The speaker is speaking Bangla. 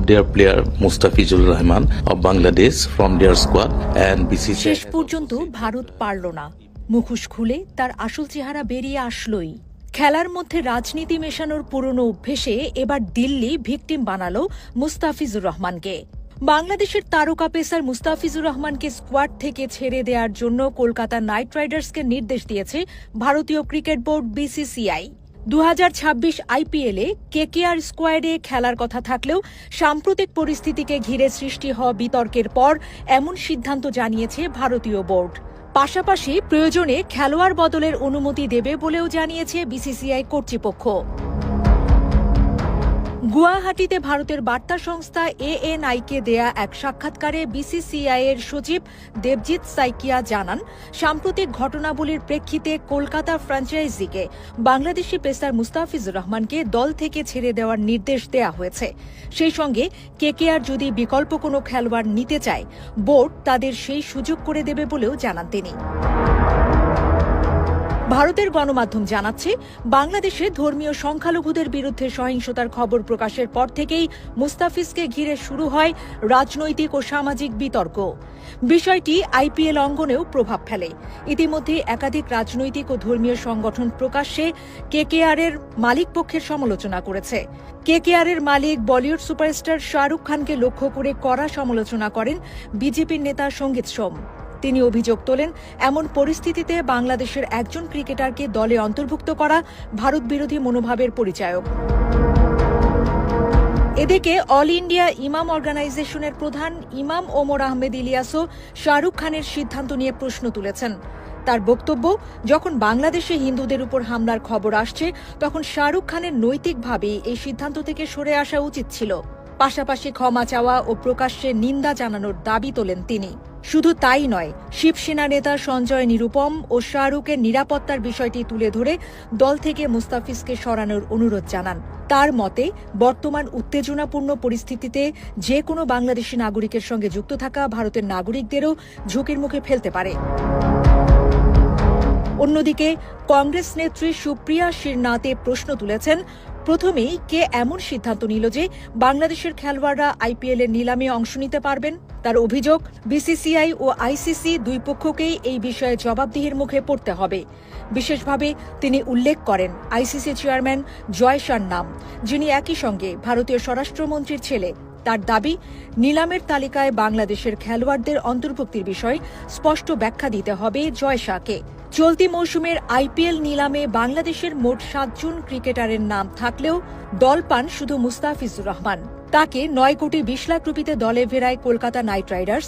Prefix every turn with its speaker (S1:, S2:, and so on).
S1: their player Mustafizur Rahman of Bangladesh from their squad and BCCI
S2: শেষ পর্যন্ত ভারত পারল না, মুখোশ খুলে তার আসল চেহারা বেরিয়ে আসলোই। খেলার মধ্যে রাজনীতি মেশানোর পুরনো অভ্যেসে এবার দিল্লি ভিকটিম বানালো মুস্তাফিজুর রহমানকে। বাংলাদেশের তারকা পেসার মুস্তাফিজুর রহমানকে স্কোয়াড থেকে ছেড়ে দেওয়ার জন্য কলকাতা নাইট রাইডার্সকে নির্দেশ দিয়েছে ভারতীয় ক্রিকেট বোর্ড বিসিসিআই। 2026 আইপিএলে কেকেআর স্কোয়াডে খেলার কথা থাকলেও সাম্প্রতিক পরিস্থিতিকে ঘিরে সৃষ্টি হওয়া বিতর্কের পর এমন সিদ্ধান্ত জানিয়েছে ভারতীয় বোর্ড। পাশাপাশি প্রয়োজনে খেলোয়াড় বদলের অনুমতি দেবে বলেও জানিয়েছে বিসিসিআই কর্তৃপক্ষ। গুয়াহাটিতে ভারতের বার্তা সংস্থা এএনআইকে দেয়া এক সাক্ষাৎকারে বিসিসিআইয়ের সচিব দেবজিৎ সাইকিয়া জানান, সাম্প্রতিক ঘটনাবলীর প্রেক্ষিতে কলকাতা ফ্র্যাঞ্চাইজিকে বাংলাদেশি পেসার মুস্তাফিজুর রহমানকে দল থেকে ছেড়ে দেওয়ার নির্দেশ দেয়া হয়েছে। সেই সঙ্গে কেকেআর যদি বিকল্প কোনো খেলোয়াড় নিতে চায়, বোর্ড তাদের সেই সুযোগ করে দেবে বলেও জানান তিনি। ভারতের গণমাধ্যম জানাচ্ছে, বাংলাদেশে ধর্মীয় সংখ্যালঘুদের বিরুদ্ধে সহিংসতার খবর প্রকাশের পর থেকেই মুস্তাফিজকে ঘিরে শুরু হয় রাজনৈতিক ও সামাজিক বিতর্ক। বিষয়টি আইপিএল অঙ্গনেও প্রভাব ফেলে। ইতিমধ্যে একাধিক রাজনৈতিক ও ধর্মীয় সংগঠন প্রকাশ্যে কেকেআরের মালিক পক্ষের সমালোচনা করেছে। কেকেআরের মালিক বলিউড সুপারস্টার শাহরুখ খানকে লক্ষ্য করে কড়া সমালোচনা করেন বিজেপির নেতা সঙ্গীত সোম। তিনি অভিযোগ তোলেন, এমন পরিস্থিতিতে বাংলাদেশের একজন ক্রিকেটারকে দলে অন্তর্ভুক্ত করা ভারত বিরোধী মনোভাবের পরিচায়ক। এদিকে অল ইন্ডিয়া ইমাম অর্গানাইজেশনের প্রধান ইমাম ওমর আহমেদ ইলিয়াসও শাহরুখ খানের সিদ্ধান্ত নিয়ে প্রশ্ন তুলেছেন। তার বক্তব্য, যখন বাংলাদেশে হিন্দুদের উপর হামলার খবর আসছে, তখন শাহরুখ খানের নৈতিকভাবে এই সিদ্ধান্ত থেকে সরে আসা উচিত ছিল। পাশাপাশি ক্ষমা চাওয়া ও প্রকাশ্যে নিন্দা জানানোর দাবি তোলেন তিনি। শুধু তাই নয়, শিবসেনা নেতা সঞ্জয় নিরুপম ও শাহরুখের নিরাপত্তার বিষয়টি তুলে ধরে দল থেকে মুস্তাফিজকে সরানোর অনুরোধ জানান। তার মতে, বর্তমান উত্তেজনাপূর্ণ পরিস্থিতিতে যে কোনো বাংলাদেশি নাগরিকের সঙ্গে যুক্ত থাকা ভারতের নাগরিকদেরও ঝুঁকির মুখে ফেলতে পারে। অন্যদিকে কংগ্রেস নেত্রী সুপ্রিয়া শিরনাতে প্রশ্ন তুলেছেন, প্রথমেই কে এমন সিদ্ধান্ত নিল যে বাংলাদেশের খেলোয়াড়রা আইপিএলের নিলামে অংশ নিতে পারবেন? তার অভিযোগ, বিসিসিআই ও আইসিসি দুই পক্ষকেই এই বিষয়ে জবাবদিহির মুখে পড়তে হবে। বিশেষভাবে তিনি উল্লেখ করেন আইসিসি চেয়ারম্যান জয় শাহর নাম, যিনি একই সঙ্গে ভারতীয় স্বরাষ্ট্রমন্ত্রীর ছেলে। তার দাবি, নিলামের তালিকায় বাংলাদেশের খেলোয়াড়দের অন্তর্ভুক্তির বিষয়ে স্পষ্ট ব্যাখ্যা দিতে হবে জয় শাহকে। চলতি মৌসুমের আইপিএল নিলামে বাংলাদেশের মোট 7 জন ক্রিকেটারের নাম থাকলেও দল পান শুধু মুস্তাফিজুর রহমান। তাকে 9 কোটি 20 লাখ রুপিতে দলে ফেরায় কলকাতা নাইট রাইডার্স।